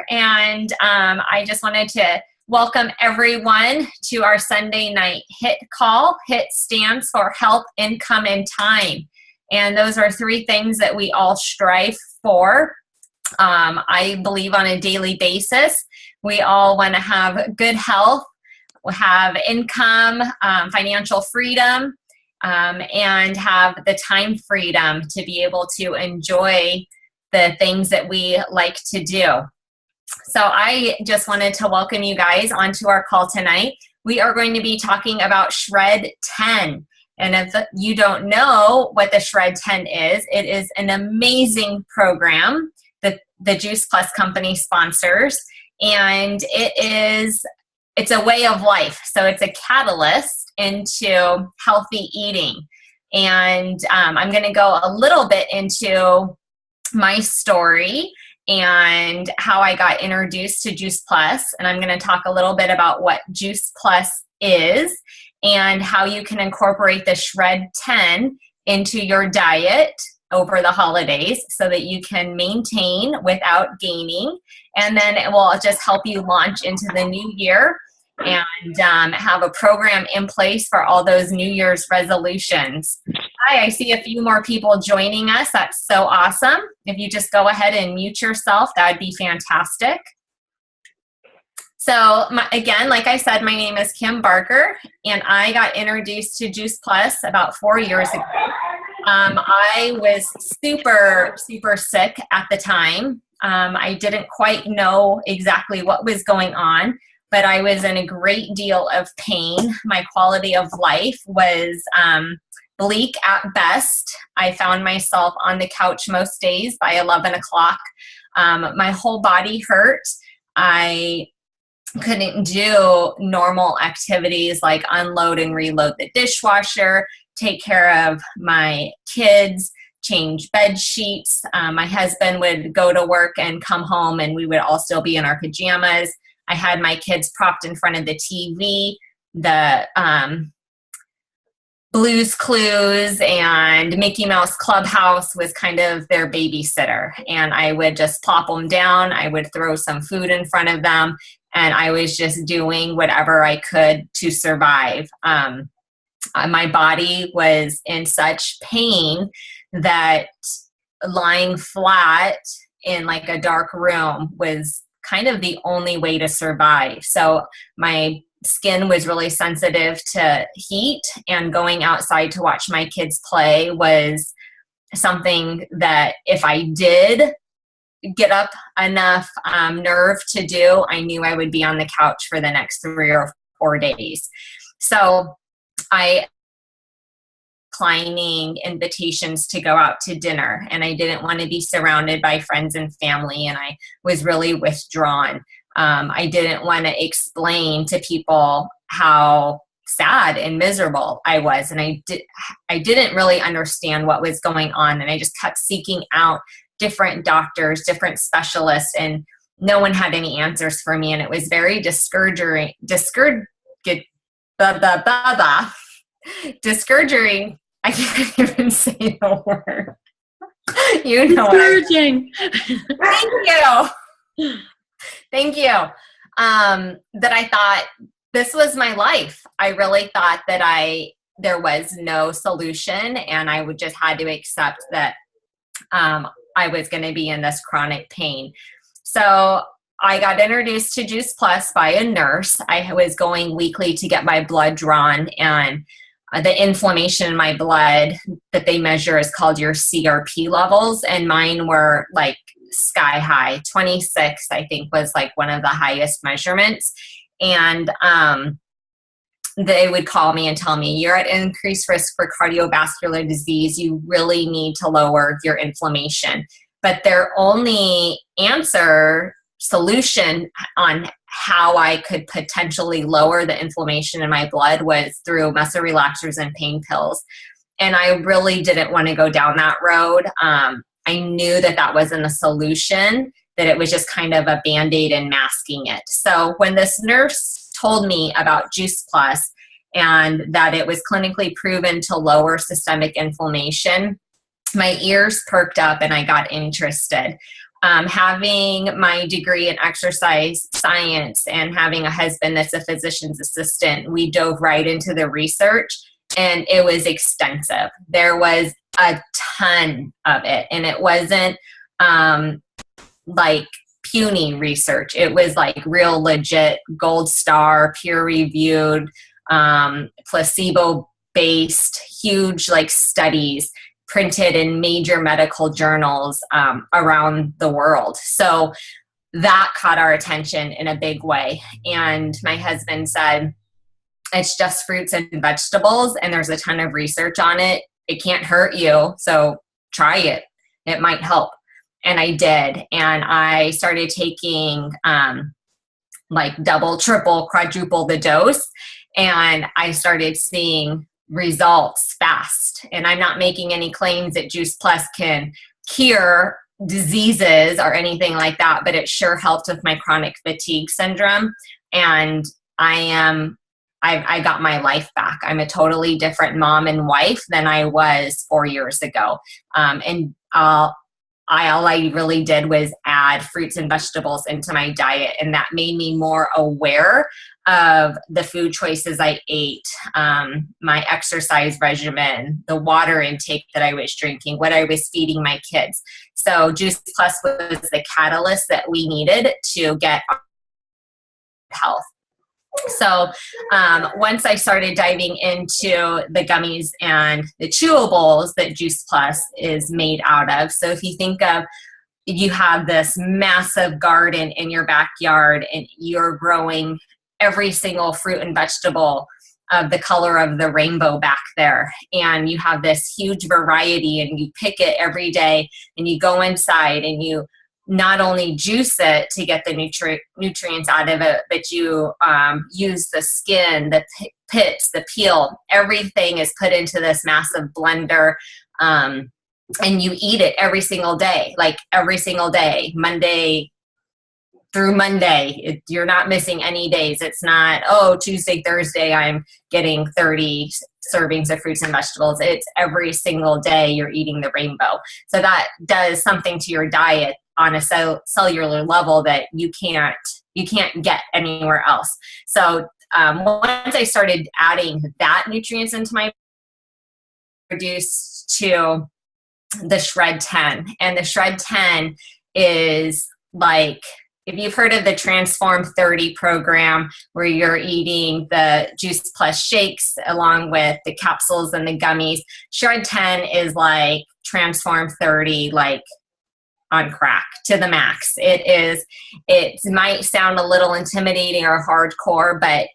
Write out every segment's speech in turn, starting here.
And I just wanted to welcome everyone to our Sunday night HIT call. HIT stands for Health, Income, and Time. And those are three things that we all strive for. I believe on a daily basis, we all want to have good health, have income, financial freedom, and have the time freedom to be able to enjoy the things that we like to do. So I just wanted to welcome you guys onto our call tonight. We are going to be talking about Shred 10. And if you don't know what the Shred 10 is, it is an amazing program that the Juice Plus company sponsors. And it's a way of life. So it's a catalyst into healthy eating. And I'm going to go a little bit into my story and how I got introduced to Juice Plus. And I'm going to talk a little bit about what Juice Plus is and how you can incorporate the Shred 10 into your diet over the holidays so that you can maintain without gaining. And then it will just help you launch into the new year and have a program in place for all those New Year's resolutions. Hi, I see a few more people joining us. That's so awesome. If you just go ahead and mute yourself, that would be fantastic. So again, like I said, my name is Kim Barker, and I got introduced to Juice Plus about 4 years ago. I was super, super sick at the time. I didn't quite know exactly what was going on, but I was in a great deal of pain. My quality of life was bleak at best. I found myself on the couch most days by 11 o'clock. My whole body hurt. I couldn't do normal activities like unload and reload the dishwasher, take care of my kids, change bed sheets. My husband would go to work and come home and we would all still be in our pajamas. I had my kids propped in front of the TV. The Blue's Clues and Mickey Mouse Clubhouse was kind of their babysitter. And I would just plop them down. I would throw some food in front of them. And I was just doing whatever I could to survive. My body was in such pain that lying flat in like a dark room was kind of the only way to survive. So my skin was really sensitive to heat, and going outside to watch my kids play was something that if I did get up enough nerve to do, I knew I would be on the couch for the next 3 or 4 days. So I declining invitations to go out to dinner, and I didn't want to be surrounded by friends and family, and I was really withdrawn. I didn't want to explain to people how sad and miserable I was, and I didn't really understand what was going on, and I just kept seeking out different doctors, different specialists, and no one had any answers for me, and it was very discouraging. Discouraging. I can't even say the word. You know discouraging. Thank you. Thank you. That I thought this was my life. I really thought that there was no solution, and I would just had to accept that I was going to be in this chronic pain. So I got introduced to Juice Plus by a nurse. I was going weekly to get my blood drawn, and the inflammation in my blood that they measure is called your CRP levels, and mine were like sky high. 26, I think, was like one of the highest measurements. And they would call me and tell me, you're at increased risk for cardiovascular disease. You really need to lower your inflammation. But their only solution on how I could potentially lower the inflammation in my blood was through muscle relaxers and pain pills. And I really didn't want to go down that road. I knew that wasn't a solution, that it was just kind of a Band-Aid and masking it. So when this nurse told me about Juice Plus and that it was clinically proven to lower systemic inflammation, my ears perked up and I got interested. Having my degree in exercise science and having a husband that's a physician's assistant, we dove right into the research, and it was extensive. There was a ton of it, and it wasn't like puny research. It was like real legit gold star, peer reviewed, placebo based, huge like studies printed in major medical journals around the world. So that caught our attention in a big way. And my husband said, it's just fruits and vegetables, and there's a ton of research on it. It can't hurt you, so try it. It might help. And I did. And I started taking like double, triple, quadruple the dose. And I started seeing results fast. And I'm not making any claims that Juice Plus can cure diseases or anything like that, but it sure helped with my chronic fatigue syndrome. And I got my life back. I'm a totally different mom and wife than I was 4 years ago. All I really did was add fruits and vegetables into my diet, and that made me more aware of the food choices I ate, my exercise regimen, the water intake that I was drinking, what I was feeding my kids. So Juice Plus was the catalyst that we needed to get health. So once I started diving into the gummies and the chewables that Juice Plus is made out of. So if you think of, you have this massive garden in your backyard and you're growing every single fruit and vegetable of the color of the rainbow back there. And you have this huge variety and you pick it every day and you go inside and you not only juice it to get the nutrients out of it, but you use the skin, the pits, the peel, everything is put into this massive blender. And you eat it every single day, like every single day, Monday through Monday. You're not missing any days. It's not, oh, Tuesday, Thursday, I'm getting 30 servings of fruits and vegetables. It's every single day you're eating the rainbow. So that does something to your diet on a cellular level that you can't get anywhere else. So once I started adding that nutrients into my reduced to the Shred 10. And the Shred 10 is like, if you've heard of the Transform 30 program where you're eating the Juice Plus shakes along with the capsules and the gummies, Shred 10 is like Transform 30, like on crack to the max. It might sound a little intimidating or hardcore, but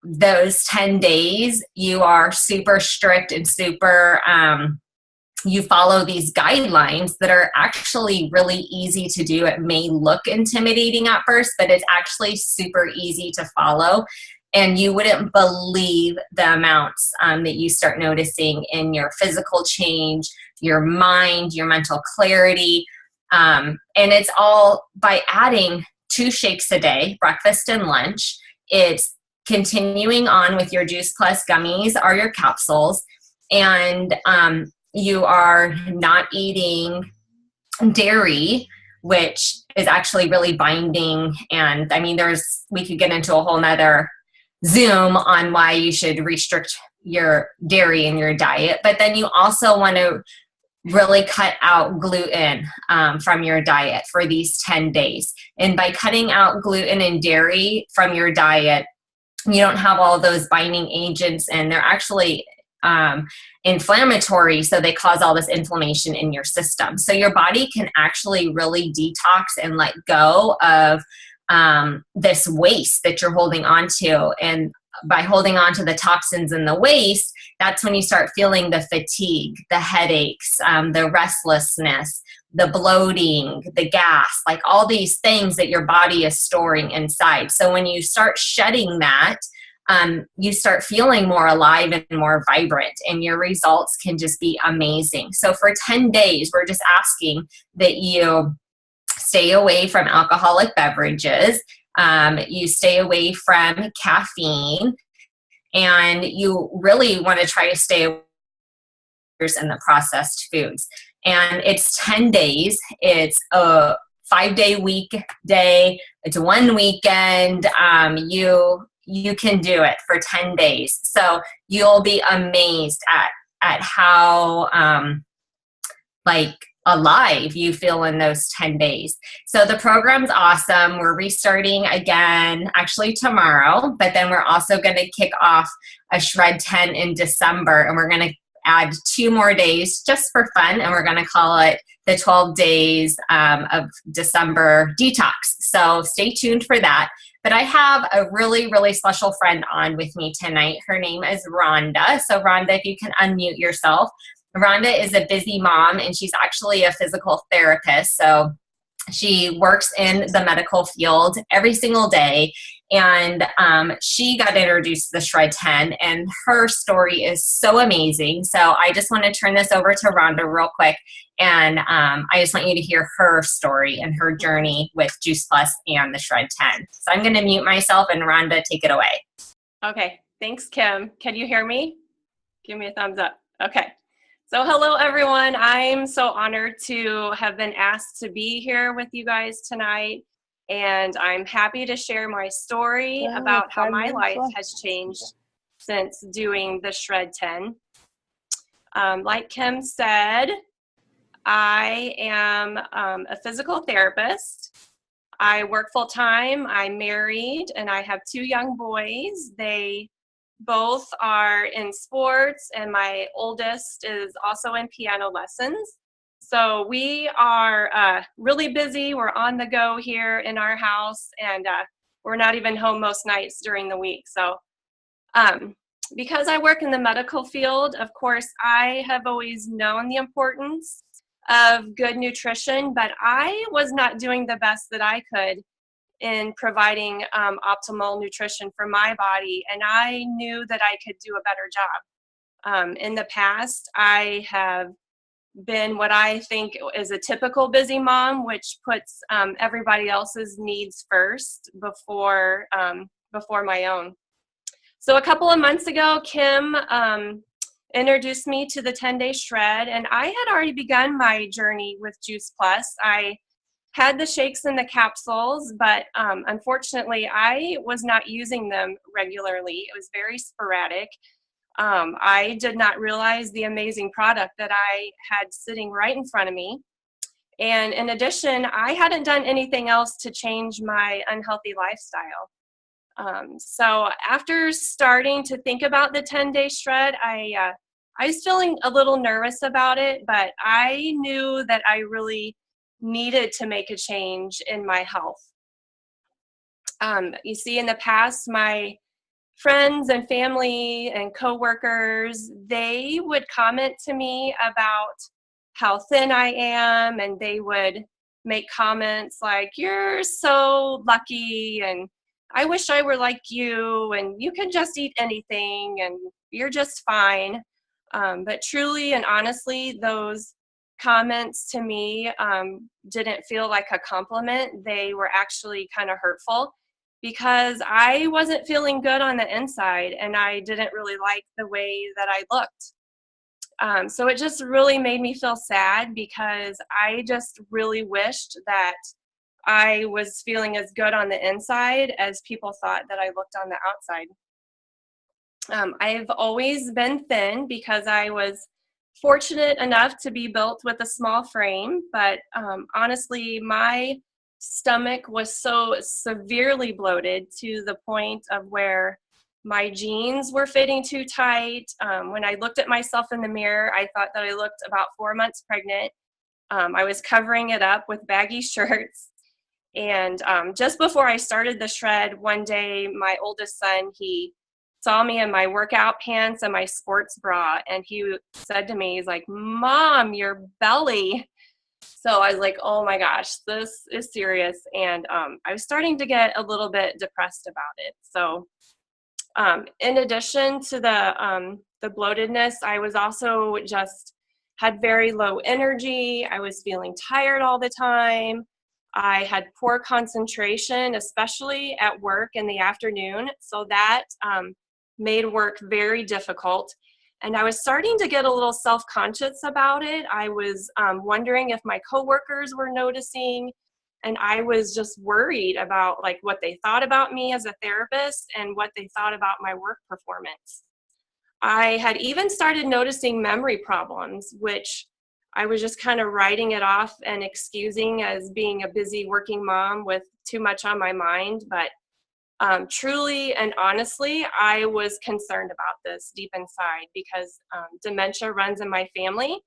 those 10 days, you are super strict and super, you follow these guidelines that are actually really easy to do. It may look intimidating at first, but it's actually super easy to follow. And you wouldn't believe the amounts that you start noticing in your physical change, your mind, your mental clarity. And it's all by adding 2 shakes a day, breakfast and lunch. It's continuing on with your Juice Plus gummies or your capsules. And you are not eating dairy, which is actually really binding. And I mean, we could get into a whole nother Zoom on why you should restrict your dairy in your diet. But then you also want to really cut out gluten from your diet for these 10 days. And by cutting out gluten and dairy from your diet, you don't have all those binding agents, and they're actually inflammatory, so they cause all this inflammation in your system. So your body can actually really detox and let go of this waste that you're holding on to. And by holding on to the toxins and the waste, that's when you start feeling the fatigue, the headaches, the restlessness, the bloating, the gas, like all these things that your body is storing inside. So when you start shedding that, you start feeling more alive and more vibrant, and your results can just be amazing. So for 10 days, we're just asking that you stay away from alcoholic beverages, you stay away from caffeine, and you really want to try to stay away from the processed foods. And it's 10 days. It's a 5-day weekday. It's one weekend. You can do it for 10 days. So you'll be amazed at how like alive you feel in those 10 days. So the program's awesome. We're restarting again actually tomorrow, but then we're also going to kick off a Shred 10 in December, and we're going to add 2 more days just for fun, and we're going to call it the 12 days of December detox. So stay tuned for that. But I have a really, really special friend on with me tonight. Her name is Ronda. So Ronda, if you can unmute yourself. Ronda is a busy mom, and she's actually a physical therapist. So she works in the medical field every single day. And she got introduced to the Shred 10, and her story is so amazing. So I just want to turn this over to Ronda real quick. And I just want you to hear her story and her journey with Juice Plus and the Shred 10. So I'm going to mute myself, and Ronda, take it away. Okay. Thanks, Kim. Can you hear me? Give me a thumbs up. Okay. So hello, everyone. I'm so honored to have been asked to be here with you guys tonight. And I'm happy to share my story about how my life has changed since doing the Shred 10. Like Kim said, I am a physical therapist. I work full-time, I'm married, and I have 2 young boys. They both are in sports, and my oldest is also in piano lessons. So we are really busy. We're on the go here in our house, and we're not even home most nights during the week. So because I work in the medical field, of course, I have always known the importance of good nutrition, but I was not doing the best that I could in providing optimal nutrition for my body, and I knew that I could do a better job. In the past, I have been what I think is a typical busy mom, which puts everybody else's needs first before my own. So a couple of months ago, Kim introduced me to the 10-day shred, and I had already begun my journey with Juice Plus. I had the shakes and the capsules, but unfortunately, I was not using them regularly. It was very sporadic. I did not realize the amazing product that I had sitting right in front of me. And in addition, I hadn't done anything else to change my unhealthy lifestyle. So after starting to think about the 10-day shred, I was feeling a little nervous about it, but I knew that I really needed to make a change in my health. You see, in the past, my friends and family and coworkers, they would comment to me about how thin I am, and they would make comments like, "You're so lucky," and "I wish I were like you," and "You can just eat anything," and "You're just fine." But truly and honestly, those comments to me didn't feel like a compliment. They were actually kind of hurtful, because I wasn't feeling good on the inside, and I didn't really like the way that I looked. So it just really made me feel sad, because I just really wished that I was feeling as good on the inside as people thought that I looked on the outside. I've always been thin because I was fortunate enough to be built with a small frame, but honestly, my stomach was so severely bloated to the point of where my jeans were fitting too tight. When I looked at myself in the mirror, I thought that I looked about 4 months pregnant. I was covering it up with baggy shirts. And just before I started the shred, one day, my oldest son, he saw me in my workout pants and my sports bra, and he said to me, he's like, "Mom, your belly." So I was like, oh my gosh, this is serious. And I was starting to get a little bit depressed about it. So in addition to the bloatedness, I was also just had very low energy. I was feeling tired all the time. I had poor concentration, especially at work in the afternoon. So that made work very difficult. And I was starting to get a little self-conscious about it. I was wondering if my coworkers were noticing, And I was just worried about like what they thought about me as a therapist and what they thought about my work performance. I had even started noticing memory problems, which I was just kind of writing it off and excusing as being a busy working mom with too much on my mind. But truly and honestly, I was concerned about this deep inside because dementia runs in my family.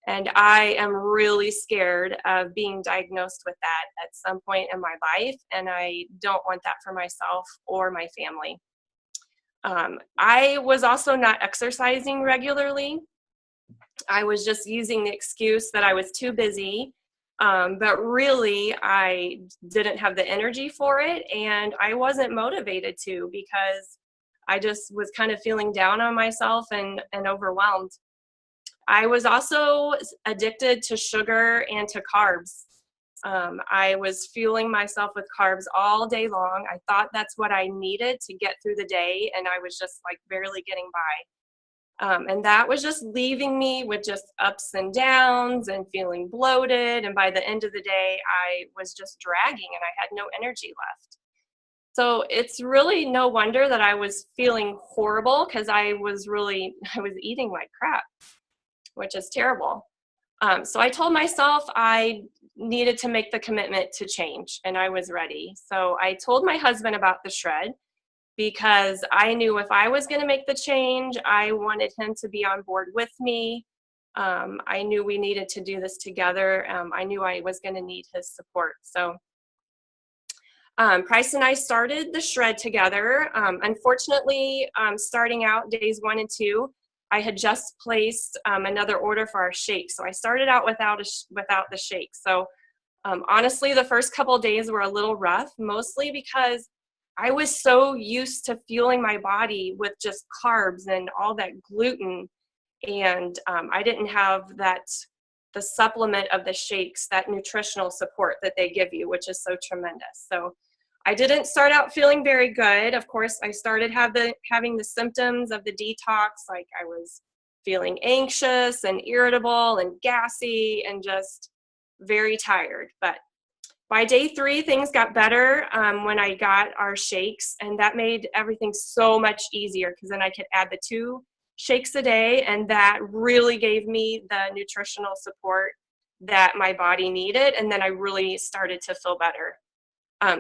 And I am really scared of being diagnosed with that at some point in my life. And I don't want that for myself or my family. I was also not exercising regularly. I was just using the excuse that I was too busy. But really, I didn't have the energy for it. And I wasn't motivated to because I just was kind of feeling down on myself and overwhelmed. I was also addicted to sugar and to carbs. I was fueling myself with carbs all day long. I thought that's what I needed to get through the day, and I was just like barely getting by. And that was just leaving me with just ups and downs and feeling bloated. And by the end of the day, I was just dragging and I had no energy left. So it's really no wonder that I was feeling horrible because I was eating like crap, which is terrible. So I told myself I needed to make the commitment to change, and I was ready. So I told my husband about the shred because I knew if I was going to make the change, I wanted him to be on board with me. I knew we needed to do this together. I knew I was going to need his support. So Price and I started the shred together. Unfortunately, starting out days 1 and 2, I had just placed another order for our shake. So I started out without the shake. So honestly, the first couple of days were a little rough, mostly because I was so used to fueling my body with just carbs and all that gluten. And I didn't have the supplement of the shakes, that nutritional support that they give you, which is so tremendous. So I didn't start out feeling very good. Of course, I started having the symptoms of the detox, like I was feeling anxious and irritable and gassy and just very tired. But by day 3, things got better when I got our shakes, and that made everything so much easier because then I could add the 2 shakes a day, and that really gave me the nutritional support that my body needed, and then I really started to feel better.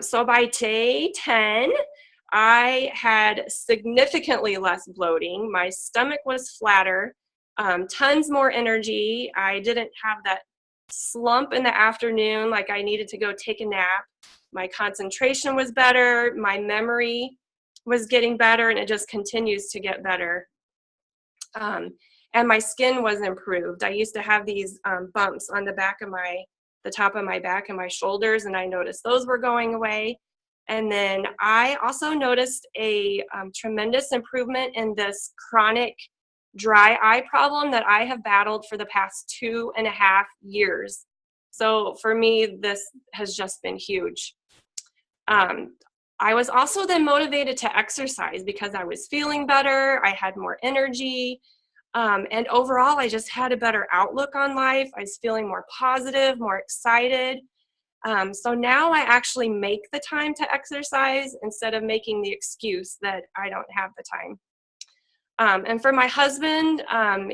So by day 10, I had significantly less bloating. My stomach was flatter, tons more energy. I didn't have that slump in the afternoon like I needed to go take a nap. My concentration was better. My memory was getting better, and it just continues to get better. And my skin was improved. I used to have these bumps on the top of my back and my shoulders, and I noticed those were going away. And then I also noticed a tremendous improvement in this chronic dry eye problem that I have battled for the past 2.5 years. So for me, this has just been huge. I was also then motivated to exercise because I was feeling better. I had more energy. And overall, I just had a better outlook on life. I was feeling more positive, more excited. So now I actually make the time to exercise instead of making the excuse that I don't have the time. And for my husband,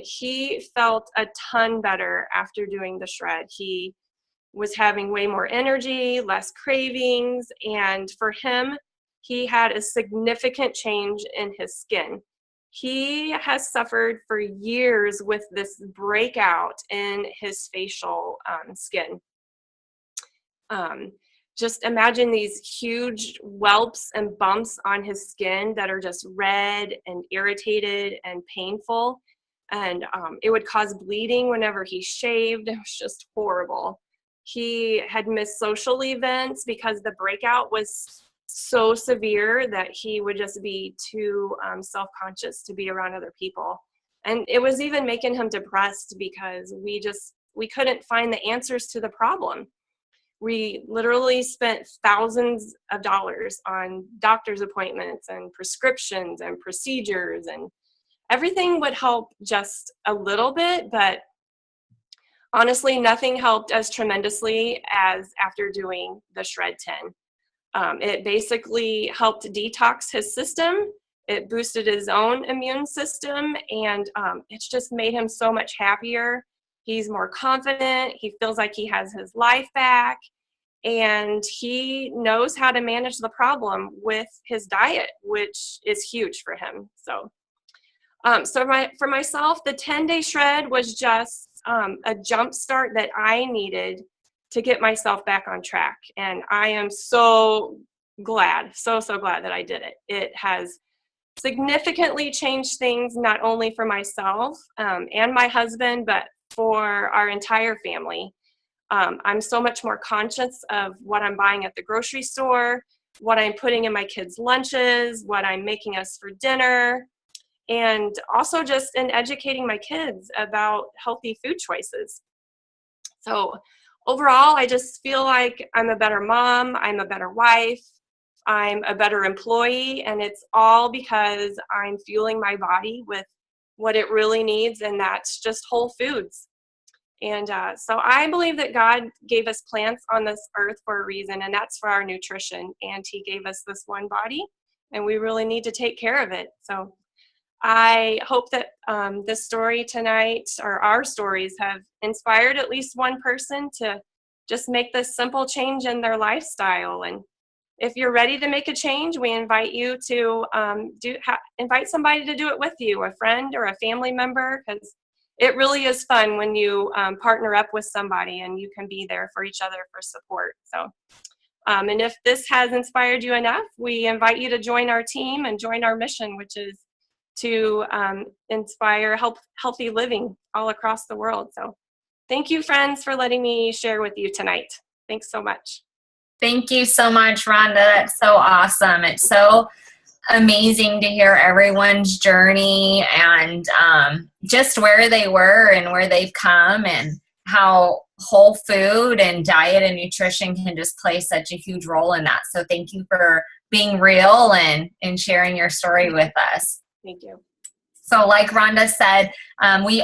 he felt a ton better after doing the shred. He was having way more energy, less cravings, and for him, he had a significant change in his skin. He has suffered for years with this breakout in his facial skin. Just imagine these huge whelps and bumps on his skin that are just red and irritated and painful. And it would cause bleeding whenever he shaved. It was just horrible. He had missed social events because the breakout was so severe that he would just be too self-conscious to be around other people. And it was even making him depressed because we couldn't find the answers to the problem. We literally spent thousands of dollars on doctor's appointments and prescriptions and procedures, and everything would help just a little bit, but honestly, nothing helped as tremendously as after doing the Shred 10. It basically helped detox his system. It boosted his own immune system, and it's just made him so much happier. He's more confident. He feels like he has his life back, and he knows how to manage the problem with his diet, which is huge for him. So, for myself, the 10-day shred was just a jump start that I needed to get myself back on track. And I am so glad, so glad that I did it. It has significantly changed things, not only for myself and my husband, but for our entire family. I'm so much more conscious of what I'm buying at the grocery store, what I'm putting in my kids' lunches, what I'm making us for dinner, and also just in educating my kids about healthy food choices. So overall, I just feel like I'm a better mom, I'm a better wife, I'm a better employee, and it's all because I'm fueling my body with what it really needs, and that's just whole foods. And so I believe that God gave us plants on this earth for a reason, and that's for our nutrition. And He gave us this one body, and we really need to take care of it. So I hope that this story tonight, or our stories, have inspired at least one person to just make this simple change in their lifestyle. And if you're ready to make a change, we invite you to invite somebody to do it with you, a friend or a family member, because it really is fun when you partner up with somebody and you can be there for each other for support. So, and if this has inspired you enough, we invite you to join our team and join our mission, which is to inspire healthy living all across the world. So thank you, friends, for letting me share with you tonight. Thanks so much. Thank you so much, Rhonda. That's so awesome. It's so amazing to hear everyone's journey and just where they were and where they've come, and how whole food and diet and nutrition can just play such a huge role in that. So thank you for being real and sharing your story with us. Thank you. So like Rhonda said, we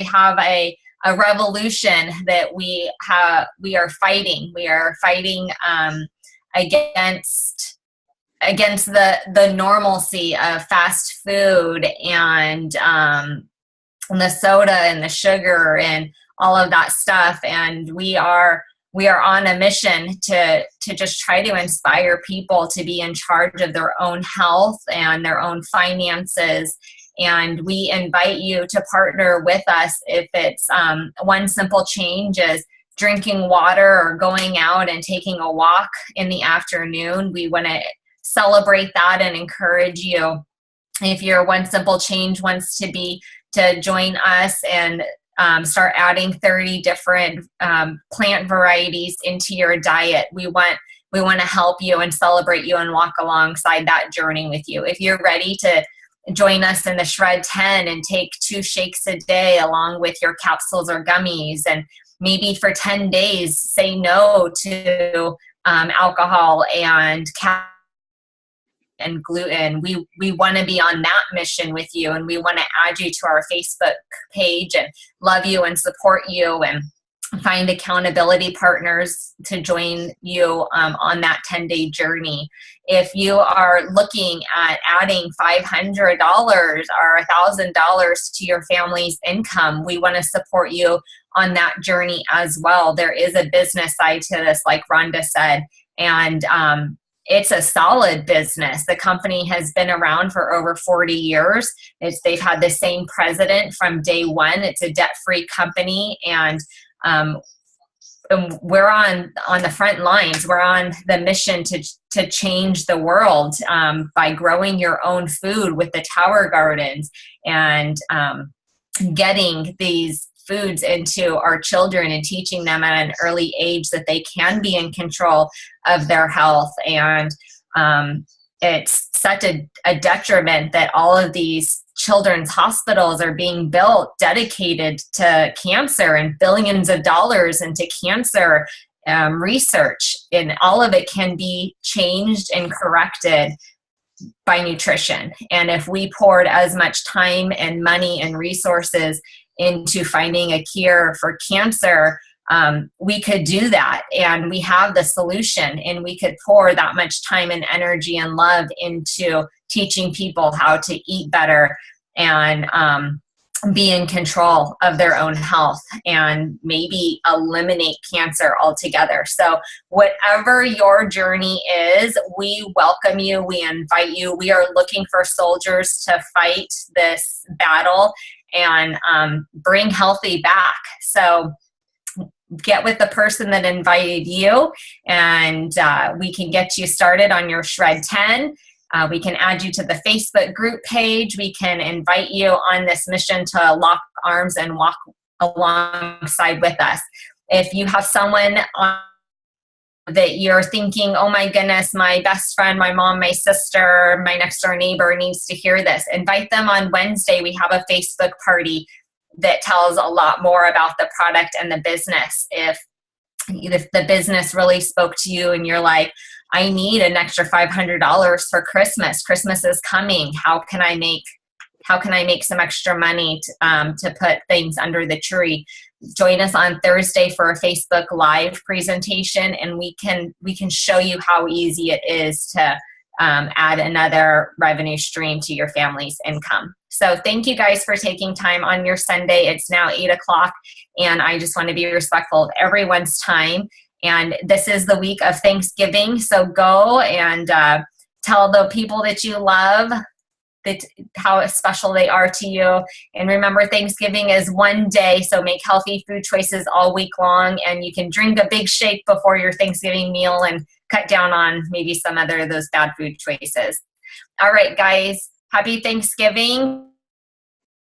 have a revolution that we are fighting. We are fighting against the normalcy of fast food and the soda and the sugar and all of that stuff. And we are on a mission to just try to inspire people to be in charge of their own health and their own finances. And we invite you to partner with us. If it's one simple change is drinking water or going out and taking a walk in the afternoon, we want to celebrate that and encourage you. If your one simple change wants to join us and start adding 30 different plant varieties into your diet, we want to help you and celebrate you and walk alongside that journey with you. If you're ready to join us in the Shred 10 and take 2 shakes a day along with your capsules or gummies, and maybe for 10 days say no to alcohol and caffeine and gluten, we want to be on that mission with you, and we want to add you to our Facebook page and love you and support you and find accountability partners to join you on that 10-day journey. If you are looking at adding $500 or $1,000 to your family's income, we want to support you on that journey as well. There is a business side to this, like Rhonda said, and it's a solid business. The company has been around for over 40 years. They've had the same president from day one. It's a debt-free company, and we're on the front lines. We're on the mission to change the world by growing your own food with the Tower Gardens and getting these foods into our children and teaching them at an early age that they can be in control of their health. And it's such a detriment that all of these children's hospitals are being built dedicated to cancer and billions of dollars into cancer research, and all of it can be changed and corrected by nutrition. And if we poured as much time and money and resources into finding a cure for cancer, we could do that, and we have the solution, and we could pour that much time and energy and love into teaching people how to eat better and be in control of their own health and maybe eliminate cancer altogether. So whatever your journey is, we welcome you, we invite you. We are looking for soldiers to fight this battle and bring healthy back. So get with the person that invited you, and we can get you started on your Shred 10. We can add you to the Facebook group page. We can invite you on this mission to lock arms and walk alongside with us. If you have someone that you're thinking, oh my goodness, my best friend, my mom, my sister, my next door neighbor needs to hear this, invite them on Wednesday. We have a Facebook party that tells a lot more about the product and the business. If the business really spoke to you and you're like, I need an extra $500 for Christmas. Christmas is coming. How can I make some extra money to put things under the tree? Join us on Thursday for a Facebook Live presentation, and we can show you how easy it is to add another revenue stream to your family's income. So thank you guys for taking time on your Sunday. It's now 8 o'clock, and I just want to be respectful of everyone's time. And this is the week of Thanksgiving, so go and tell the people that you love how special they are to you. And remember, Thanksgiving is one day, so make healthy food choices all week long, and you can drink a big shake before your Thanksgiving meal and cut down on maybe some other of those bad food choices. All right, guys, happy Thanksgiving.